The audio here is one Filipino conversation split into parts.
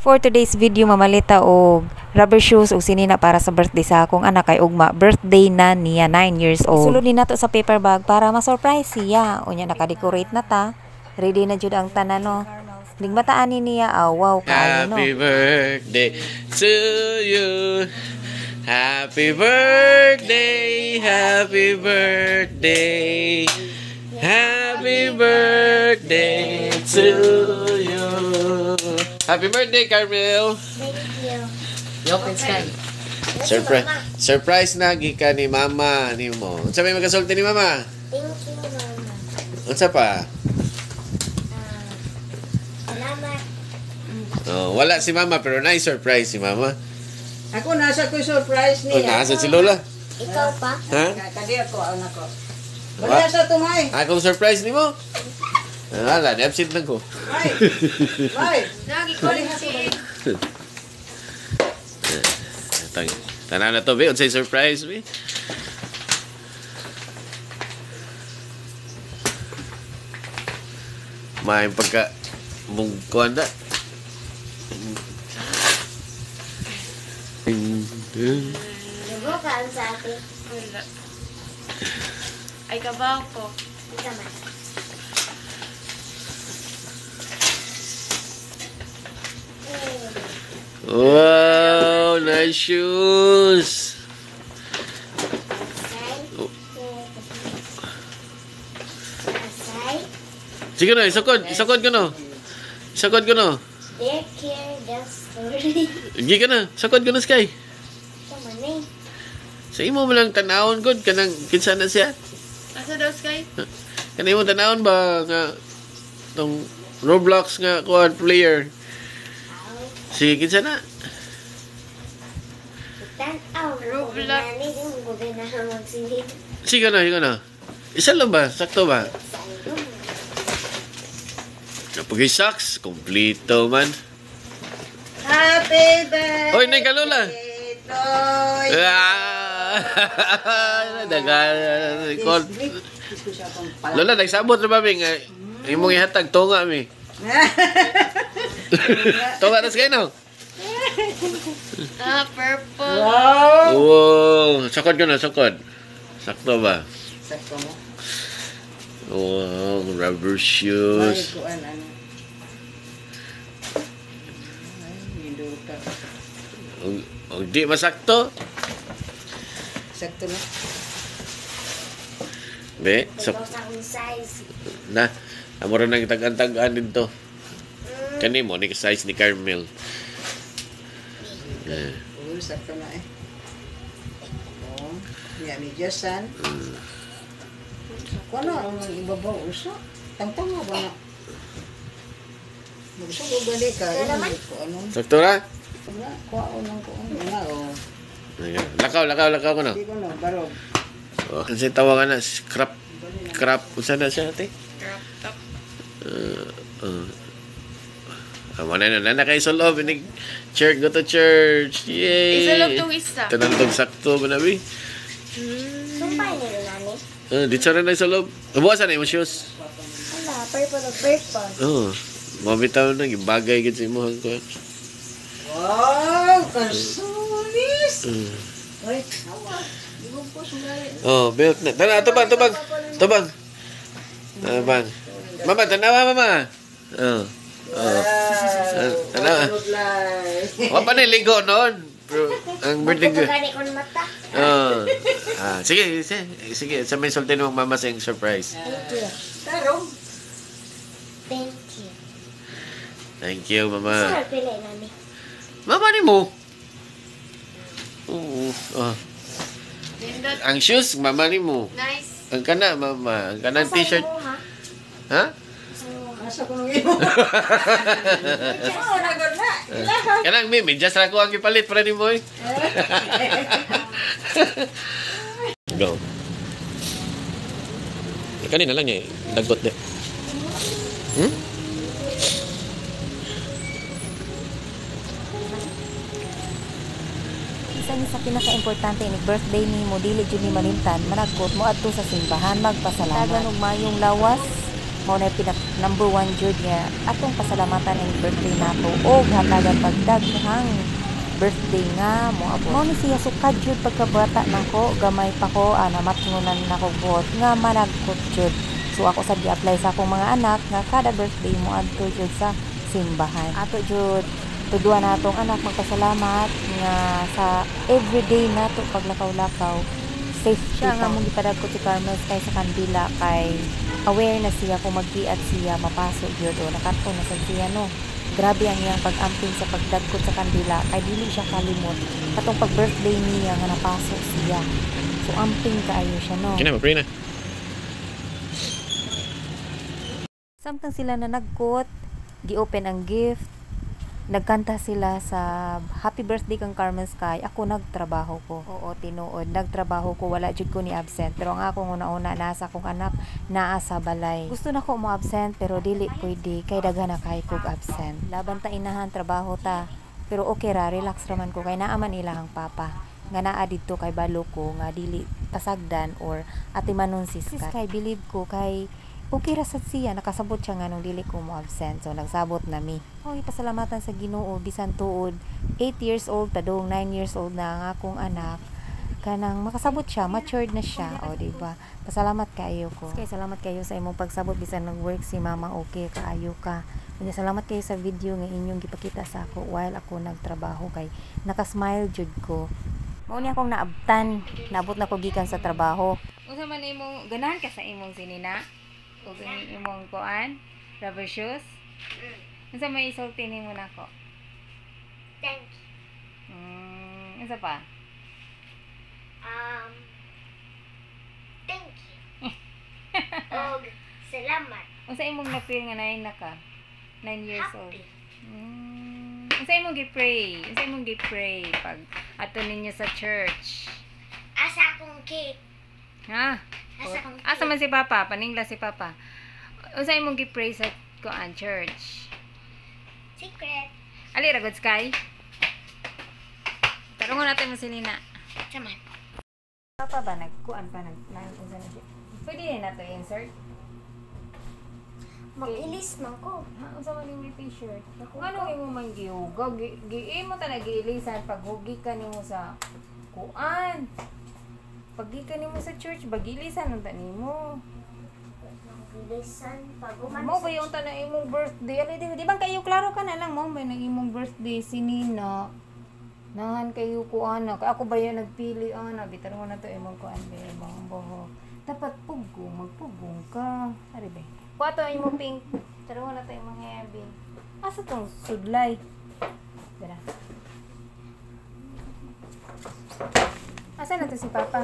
For today's video, mamalita og rubber shoes og sinina para sa birthday sa akong anak kay ugma. Birthday na niya, 9 years old. Sulod ni nato sa paper bag para ma-surprise siya. Unya naka-decorate na ta. Ready na jud ang tanan no. Ligmataan ni niya, wow kaayo no. Happy birthday to you. Happy birthday, happy birthday. Happy birthday to you. Happy birthday, Carmel. Thank you. Yopen Sky. Surprise na gika ni mama ni mo. Unsa may magasulti ni mama? Thank you, Mama. Unsa pa? Salamat. Oh, wala si mama pero na-surprise si mama. Ako nasa ko surprise Oh, niya. nasa si Lola. Ikaw pa? Ha? Kadi ako anak ko. Wala sa tumay. Akong surprise ni mo? Wala, na-absent lang ko. Ay. Ay. Lagi ko rin si... Tanaw na to, be. Unsay surprise, be. May pagka mungkuan na. Diba ka ang sa atin? Wala. Ay, kabaw ko. Ika man. Wow, nice shoes. Asay. Sige na, isakod ko no. Isakod ko no. Dear care, the story. Sige ka na, sakod ko na, Sky. Ika man eh. Sa imo mo lang tanawon god kanang kinsa na siya. Asa daw, Sky? Kanay mo tanawon ba nga tong Roblox nga quad player. Sige kinsa na. Tan-aw. Roblox. Nani, di mo gagana magsilid. Sige na. Isa lang ba? Sakto ba? Sayang. Kapag socks, kompleto man. Happy birthday. Oy, nay kalula. Toy. Dagan. Lola, nagsabot na ba, Ming? Imong ihatag, tunga, mi. Tunga na kayo, no? Purple. Wow. Wow. Sakod ko na, sakod. Sakto ba? Sakto mo. Wow, rubber Ay, shoes. kuan ano. Ay, hinduta. O di masakto. Sakto na. Be, Ikaw sa akong size. na. Amo rin nang tag-antagaan dito. Kani mo, ni size ni Carmel. Oo, sakto na eh. Oo. Yan, ni Jason. Kuan na, ang ibabaw uso. Tangtang ba na? Gusto ko gali ka. Ano? Sakto na? Wala, kuwaon lang ko. Wala, oh. Ayan. Lakaw ko na. Hindi ko na, barog. Oh, kasi tawagan na, crap. Unsa na siya, ate? Crop top. Amo na kayo sa loob. Church, go to church. Yay! Isa lang tong isa. Tanang sakto ba nabi? Sumpay nila nani. Dito rin na sa loob. Buwasan na yung shoes. Ala, purple. Oo. Mabitaw na, bagay gid sa imo ko. Wow, kasulis! Ay, awa. Di mo po sugali. Oh, belt na. Tubang. Mama, tanawa, mama. Oh. Tanawa. Wa pa niligo noon. Pero, ang birthday ko. Pagkakani ko ng mata. Oh. Sige. Sa may sulti ng mama sa surprise. Thank you. Tarong. Thank you. Thank you, mama. Saan pili nani? Mama ni mo. Oo. Oh. Nindot. Ang shoes, mama ni mo. Nice. Ang kana, mama. Ang kanang Asa t-shirt. imo, ha? Ha? Asa ko nung imo. Oo, nagod na. Kanang mimi, just ra ko ang ipalit para ni mo. Go. Kanina lang niya, dagot de. Isa ni sa pinaka-importante ni birthday ni mo dili jud ni malimtan managkot mo adto sa simbahan magpasalamat. Tagan og mayong lawas Mao na pinaka number 1 jud nga atong pasalamatan ang birthday nato og hatagan pagdaghang birthday nga moabot. Mao ni siya sukad jud pagkabata nako, gamay pa ko namatngunan nako buot nga managkot jud. So ako sad gi-apply sa akong mga anak nga kada birthday mo adto jud sa simbahan. Ato jud tudua natong anak magpasalamat nga sa everyday nato paglakaw-lakaw safe siya nga mong gipadagkot si Carmel kay sa kandila kay aware na siya kung magkiat siya mapasok jud o nakato na sa siya no. Grabe ang iyang pag-amping sa pagdagkot sa kandila kay dili siya kalimot katong pag-birthday niya nga napasok siya. So amping kaayo siya no. Kina mo, na. Samtang sila na nagkot, gi-open ang gift, nagkanta sila sa happy birthday kang Carmen Sky. Ako nagtrabaho ko. Oo, tinuod. Nagtrabaho ko. Wala jud ko ni absent. Pero ang akong una-una, nasa akong anak, naa sa balay. Gusto na ko mo absent, pero dili pwede. Kay daghan na kay kog absent. Laban ta inahan, trabaho ta. Pero okay ra, relax raman ko. Kay naaman ilahang papa. Nga naa dito kay balo ko, nga dili pasagdan or atimanon sis kay believe ko kay okay ra sad siya, nakasabot siya nga nung dili ko mo absent. So nagsabot na mi. Oy, pasalamatan sa Ginoo bisan tuod 8 years old padong 9 years old na ang akong anak. Kanang makasabot siya, matured na siya. O di ba? Pasalamat kaayo ko. Kay salamat kayo sa imong pagsabot bisan nag-work si mama, okay kaayo ka. Unya salamat kayo sa video nga inyong gipakita sa ako while ako nagtrabaho kay nakasmile jud ko. Mao ni akong naabtan, naabot na ko gikan sa trabaho. Unsa man imong ganahan ka sa imong sinina? O gani imong kuan? Rubber shoes? Unsa may isulti nimo nako? Thank you. Unsa pa? Thank you. Og salamat. Unsa imong na-feel nga nain na ka? 9 years old. Happy. Unsa imong gi-pray? Unsa imong gi-pray pag ato ninyo sa church? Asa akong cake. Ha? Asa man si Papa? Paningla si Papa. Unsa imong gi-pray sa kuan church? Secret. Ali ra God Sky. Tarungon natin mo si Lina. Saman. Papa ba nagkuan pa unsa na siya? Pwede na to insert. Mag-ilis man ko. Ha, unsa man yung t-shirt? Ano imong man gihugaw? Giimo ta nagiilisan pag hugi ka nimo sa kuan. Pag ka nimo sa church, bagilisan unta nimo. Mag-ilisan pag uman. Mo ba yung na imong birthday? Ali di bang kayo klaro ka na lang mo may nang imong birthday si Nina. Nahan kayo kuan na. Ako ba yung nagpili ana bitar mo na to imong kuan be imong buhok. Dapat pugong, magpugong ka. Ari ba? Kuato imong pink. Taro na to imong heavy. Asa tong sudlay? Dara. Asa na to si Papa?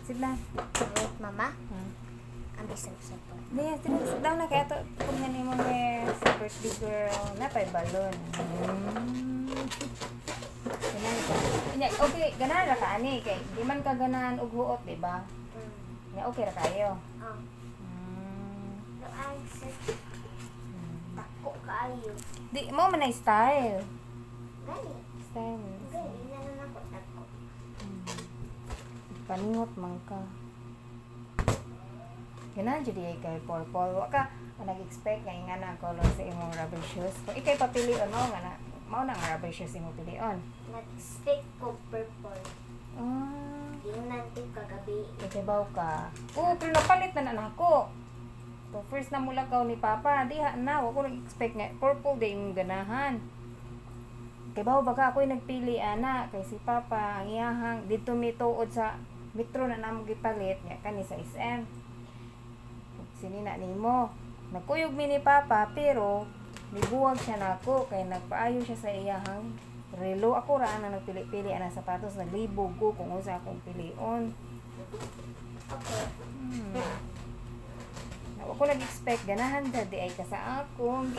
Sudlay. Wait, mama. Ang bisag sa to. Yes, sit down na kaya to. Kung yan imong hair, sa birthday girl, napay balon. Ganaan ka. Okay, ganahan ra ka ani kay di man ka ganahan og huot, di ba? Nya okay ra kayo. No answer. Tako kaayo. Di mo man na style. Gani. Style. Gani na ako tako. Paningot man ka. Ganahan jud ay kay purple. Wa ka nag-expect nga ingana color sa imong rubber shoes. Kung ikay papilion mo nga na mao na nga rubber shoes imong pilion. Nag-stick ko purple. Yung nanti kagabi. Ikibaw ka. Oo, pero napalit na nako. So, first na mula ka ni Papa. Diha na. Ako nag-expect nga. Purple day yung ganahan. Ikibaw ba ka? Ako'y nagpili, ana. Kay si Papa, ang iyahang, dito may tuod sa metro na namang gipalit. Nga kani sa SM. Sinina ni mo. Nagkuyog mi ni Papa, pero nibuwag siya na ako. Kaya nagpaayo siya sa iyahang relo. Ako ra na nagpili-pili ang sapatos, naglibog ko kung usa akong pilion. Okay. Ako nag-expect ganahan dadi ay ka sa akong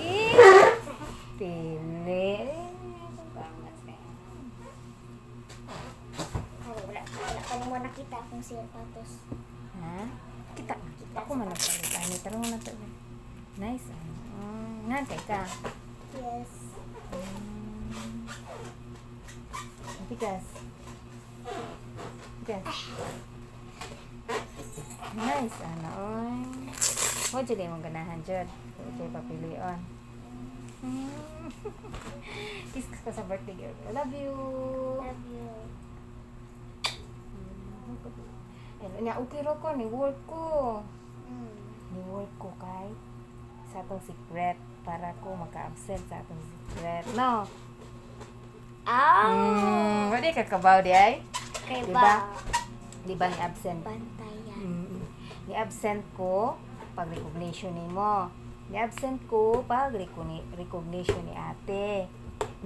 pili. Wala pa naman nakita akong sapatos. Ha? Kita. Ako man nagpalit. Ani, tarong na to. Nice. Ngan kay ka. Yes. Tigas. Tigas. Nice, ana. Oy. Mo jud imong ganahan jud. Okay, papilion. Kiss ko sa birthday girl. I love you. Love you. Nya okay ra ko ni work ko. Mm. Ni work ko kay sa atong secret para ko maka-absent sa atong secret. No. Wala ka kabaw di ay? Kay Diba? ba? Di ba ni absent? Bantayan. Ni absent ko pag recognition nimo. Ni absent ko pag recognition ni ate.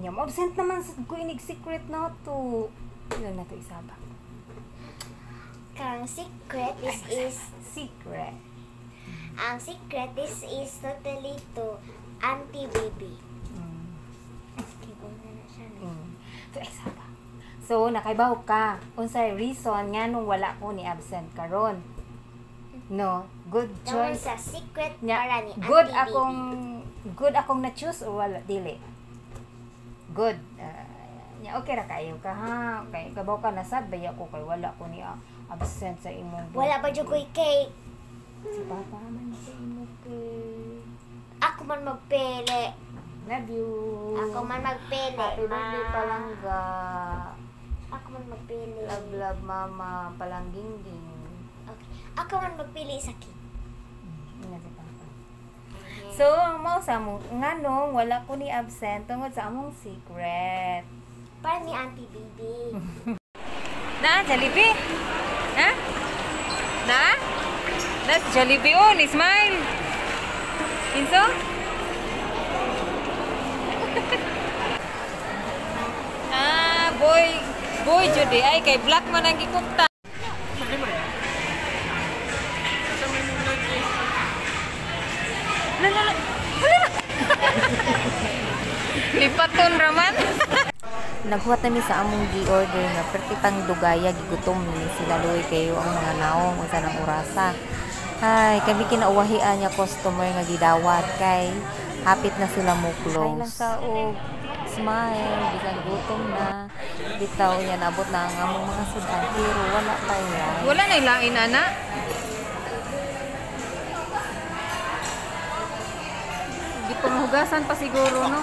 Nya mo absent naman sa ko inig secret na to. Ilan na to isaba? Kang secret is Secret. ang secret is totally to Auntie Baby. Kay ko na siya. So isaba. So nakaibaw ka unsay reason nga nung wala ko ni absent karon. No, good Tawag choice. sa secret Nya, para ni Auntie good Baby. akong na-choose o wala dili. Good. Nya okay ra kayo ka ha. Kay kabaw ka nasad baya ko kay wala ko ni absent sa imong Wala ba dyan ko'y cake? si papa man sa imo kay Ako man magpili. love you. Ako man magpili. Happy birthday Ma. palangga. Ako man magpili. Love mama palangging-ging. Okay. Ako man magpili sa cake. Ina si papa. So, mo sa mo nganong wala ko ni absent tungod sa among secret. Para ni Auntie Baby. Na, Jollibee? Ha? Na? That's Jollibee on, smile. Kinso? boy Judy ay kay black man ang gikupta. Lipaton raman. Naghuwat nami sa among gi-order nga perti pang dugaya gigutom ni sila luoy kayo ang mga naong unsa nang orasa. Ay, kami kinauwahian niya customer nga gidawat kay hapit na sila mo close. Ay lang sa og smile, bisan gutom na. Bitaw niya nabot na ang among mga sudan pero wala pa yan. Wala na ilain ana. Di panghugasan pa siguro no.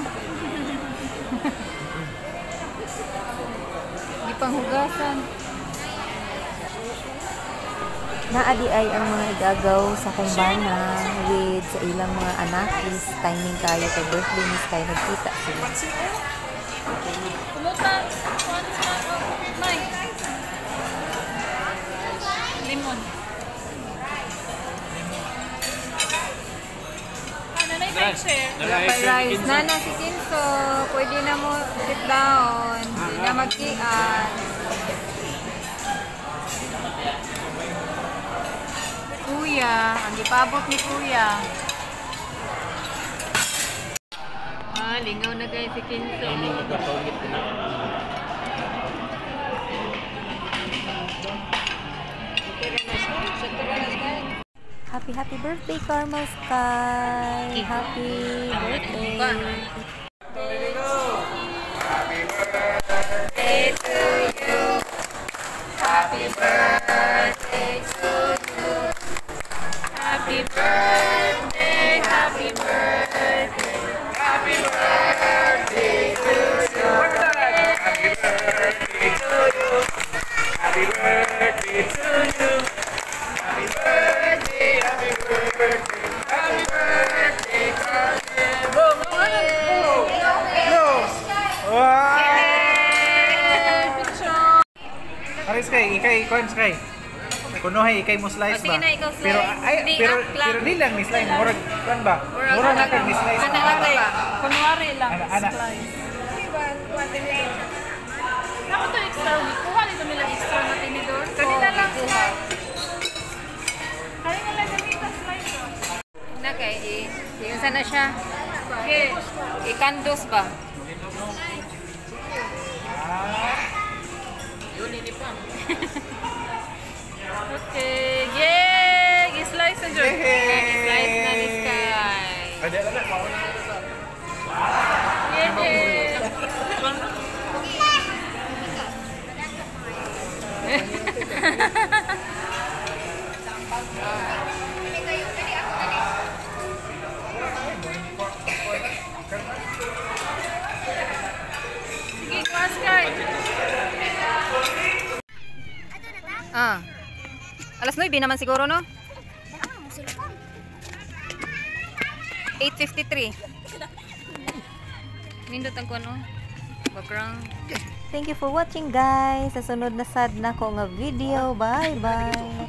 Di panghugasan. Naadi ay ang mga igagaw sa kumbana with sa ilang mga anakis. Timing kayo kay birthday miss kayo nagkita sila. Kumutan. Lemon. Rice. Nana si Kinso, pwede na mo sit down. Hindi na magkian. Kuya, ang ipabot ni Kuya. Lingaw na guys si Kinso. Happy birthday, Carmel Sky! Happy birthday! Aris kay ikay kon kay. Kunohay ikay mo slice ba? Pero pero di lang ni slice murag kan ba? Murag na ni slice. Kunwari lang, Ana. slice. Naku to extra, kuha nito nila extra na tinidor. Kanina lang slice. Kanina lang gamita slice. Na kay yung sana siya. Okay. Ikandos ba? Okay, yay! Gi-slice na dyan. Slice na ni Sky. Ada na mauna. Yay! Alas 9 naman siguro, no? Ah, mo cellphone. 8:53. Nindot ang kuno. Background. Thank you for watching guys. Sa sunod na sad na ko nga video. Bye bye.